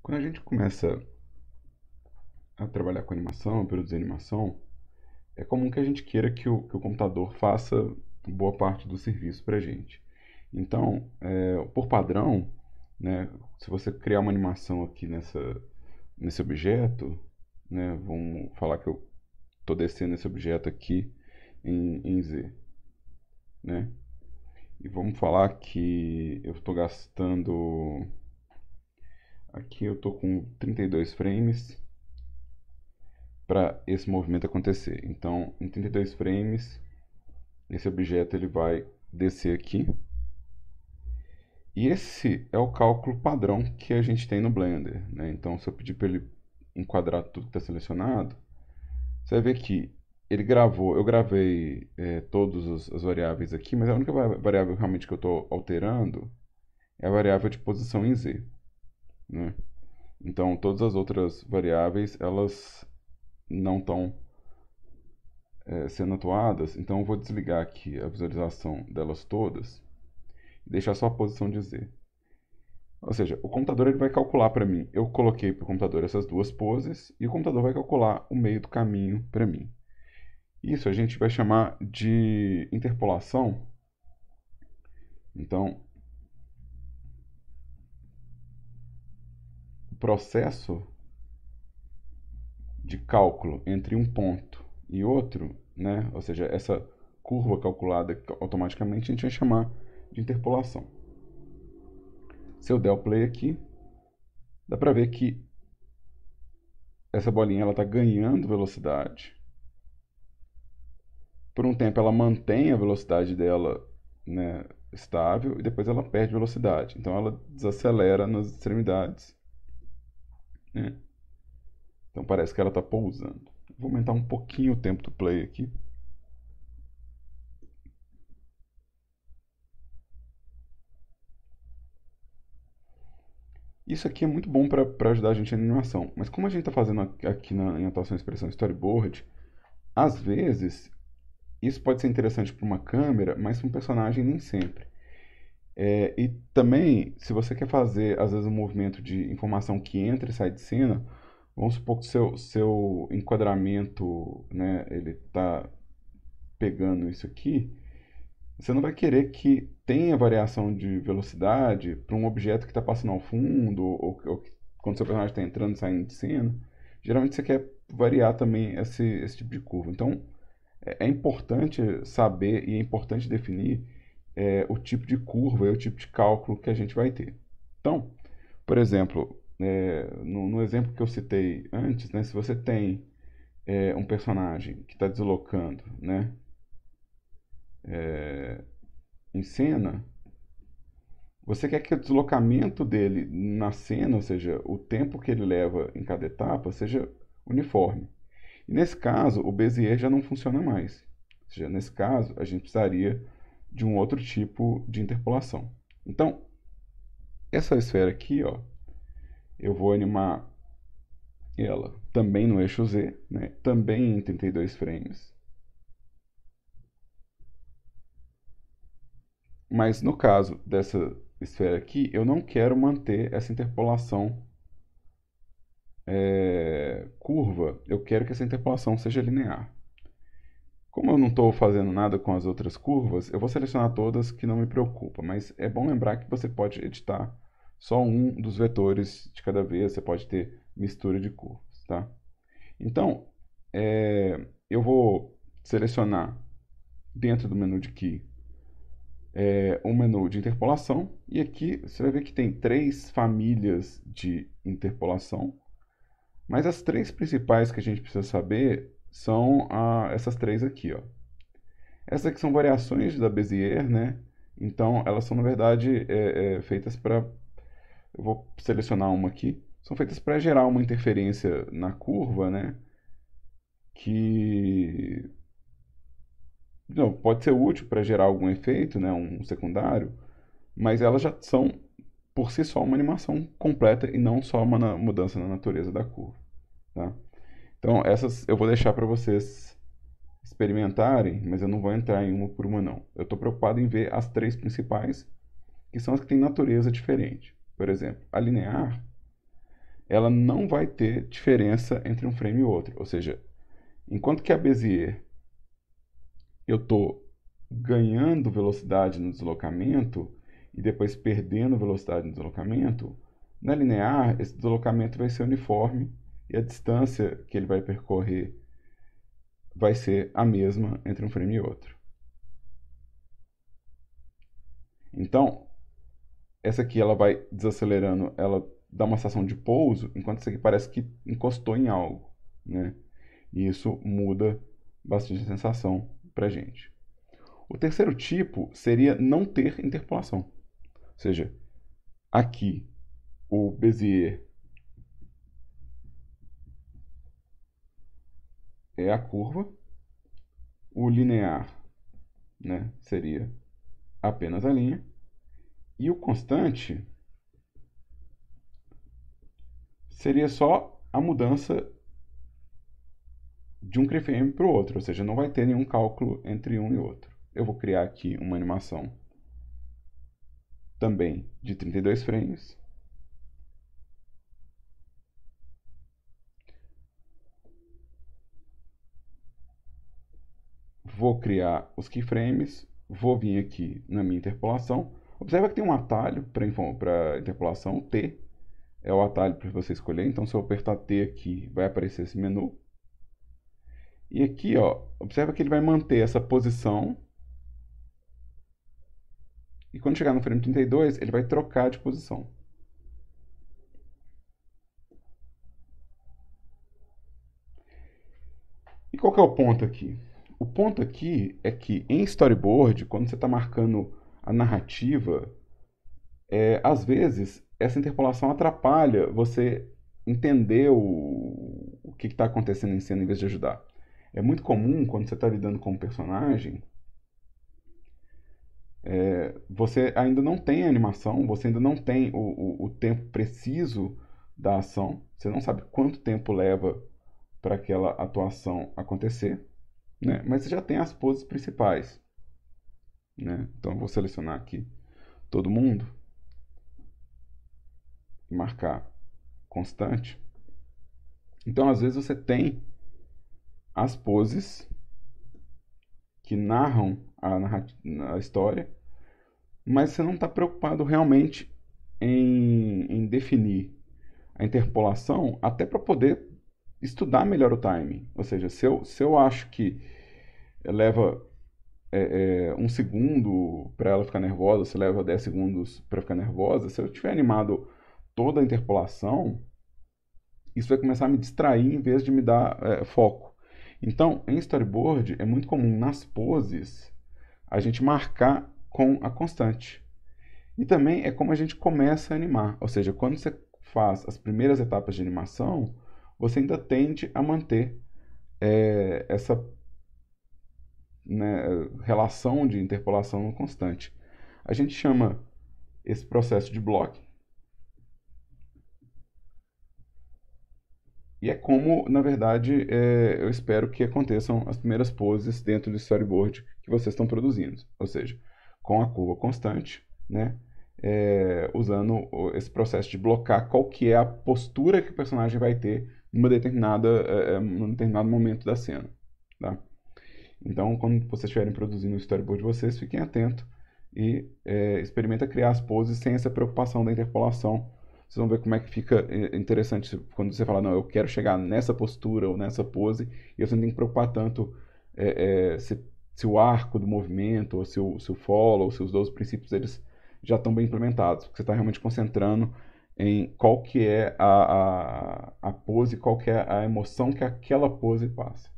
Quando a gente começa a trabalhar com animação, a produzir animação, é comum que a gente queira que o computador faça boa parte do serviço para a gente. Então, por padrão, né, se você criar uma animação aqui nesse objeto, né, vamos falar que eu estou descendo esse objeto aqui em Z, né, e vamos falar que eu estou gastando, aqui eu estou com 32 frames para esse movimento acontecer. Então, em 32 frames, esse objeto ele vai descer aqui. E esse é o cálculo padrão que a gente tem no Blender, né? Então, se eu pedir para ele enquadrar tudo que está selecionado, você vai ver que ele gravou, eu gravei todas as variáveis aqui, mas a única variável realmente que eu estou alterando é a variável de posição em Z, né? Então, todas as outras variáveis, elas não estão sendo atuadas, então eu vou desligar aqui a visualização delas todas e deixar só a posição de Z. Ou seja, o computador ele vai calcular para mim. Eu coloquei para o computador essas duas poses e o computador vai calcular o meio do caminho para mim. Isso a gente vai chamar de interpolação. Então, o processo de cálculo entre um ponto e outro, né? Ou seja, essa curva calculada automaticamente, a gente vai chamar de interpolação. Se eu der o play aqui, dá para ver que essa bolinha ela está ganhando velocidade. Por um tempo ela mantém a velocidade dela, né, estável e depois ela perde velocidade. Então ela desacelera nas extremidades, né? Então parece que ela está pousando. Vou aumentar um pouquinho o tempo do play aqui. Isso aqui é muito bom para ajudar a gente na animação. Mas como a gente está fazendo aqui em atuação e expressão storyboard, às vezes isso pode ser interessante para uma câmera, mas para um personagem nem sempre. E também, se você quer fazer, às vezes, um movimento de informação que entra e sai de cena, vamos supor que seu enquadramento, né, ele está pegando isso aqui, você não vai querer que tenha variação de velocidade para um objeto que está passando ao fundo, ou quando seu personagem está entrando e saindo de cena. Geralmente você quer variar também esse tipo de curva. Então, é importante saber e é importante definir o tipo de curva e o tipo de cálculo que a gente vai ter. Então, por exemplo, no exemplo que eu citei antes, né, se você tem um personagem que está deslocando, né, em cena, você quer que o deslocamento dele na cena, ou seja, o tempo que ele leva em cada etapa, seja uniforme. E nesse caso, o Bezier já não funciona mais. Ou seja, nesse caso, a gente precisaria de um outro tipo de interpolação. Então, essa esfera aqui, ó, eu vou animar ela também no eixo Z, né, também em 32 frames. Mas no caso dessa esfera aqui, eu não quero manter essa interpolação curva, eu quero que essa interpolação seja linear. Como eu não estou fazendo nada com as outras curvas, eu vou selecionar todas que não me preocupa, mas é bom lembrar que você pode editar só um dos vetores de cada vez, você pode ter mistura de curvas, tá? Então, eu vou selecionar dentro do menu de Key um menu de interpolação, e aqui você vai ver que tem três famílias de interpolação, mas as três principais que a gente precisa saber são essas três aqui, ó. Essas aqui são variações da Bezier, né? Então, elas são, na verdade, feitas para... Eu vou selecionar uma aqui. São feitas para gerar uma interferência na curva, né? Que não, pode ser útil para gerar algum efeito, né? Um secundário, mas elas já são, por si só, uma animação completa e não só uma mudança na natureza da curva, tá? Então, essas eu vou deixar para vocês experimentarem, mas eu não vou entrar em uma por uma não. Eu estou preocupado em ver as três principais, que são as que têm natureza diferente. Por exemplo, a linear, ela não vai ter diferença entre um frame e outro. Ou seja, enquanto que a Bezier eu estou ganhando velocidade no deslocamento e depois perdendo velocidade no deslocamento, na linear esse deslocamento vai ser uniforme e a distância que ele vai percorrer vai ser a mesma entre um frame e outro. Então, essa aqui ela vai desacelerando, ela dá uma sensação de pouso, enquanto essa aqui parece que encostou em algo, né? E isso muda bastante a sensação para gente. O terceiro tipo seria não ter interpolação. Ou seja, aqui o Bezier é a curva, o linear, né, seria apenas a linha, e o constante seria só a mudança de um keyframe para o outro, ou seja, não vai ter nenhum cálculo entre um e outro. Eu vou criar aqui uma animação também de 32 frames. Vou criar os keyframes, vou vir aqui na minha interpolação. Observa que tem um atalho para interpolação, T é o atalho para você escolher. Então, se eu apertar T aqui, vai aparecer esse menu. E aqui, ó, observa que ele vai manter essa posição. E quando chegar no frame 32, ele vai trocar de posição. E qual que é o ponto aqui? O ponto aqui é que em storyboard, quando você está marcando a narrativa, às vezes essa interpolação atrapalha você entender o que está acontecendo em cena em vez de ajudar. É muito comum quando você está lidando com um personagem, você ainda não tem a animação, você ainda não tem o tempo preciso da ação, você não sabe quanto tempo leva para aquela atuação acontecer, né? Mas você já tem as poses principais, né? Então eu vou selecionar aqui todo mundo e marcar constante. Então às vezes você tem as poses que narram a história, mas você não está preocupado realmente em definir a interpolação até para poder estudar melhor o timing. Ou seja, se eu acho que leva um segundo para ela ficar nervosa, se leva 10 segundos para ficar nervosa, se eu tiver animado toda a interpolação, isso vai começar a me distrair em vez de me dar foco. Então, em storyboard, é muito comum nas poses a gente marcar com a constante. E também é como a gente começa a animar. Ou seja, quando você faz as primeiras etapas de animação, você ainda tende a manter essa, né, relação de interpolação constante. A gente chama esse processo de blocking. E é como, na verdade, eu espero que aconteçam as primeiras poses dentro do storyboard que vocês estão produzindo. Ou seja, com a curva constante, né? Usando esse processo de blocar qual que é a postura que o personagem vai ter num determinado momento da cena. Tá? Então, quando vocês estiverem produzindo o storyboard de vocês, fiquem atentos e experimenta criar as poses sem essa preocupação da interpolação. Vocês vão ver como é que fica interessante quando você fala, não, eu quero chegar nessa postura ou nessa pose, e você não tem que preocupar tanto se o arco do movimento, ou se o follow, ou se os 12 princípios, eles já estão bem implementados, porque você está realmente concentrando em qual que é a pose, qual que é a emoção que aquela pose passa.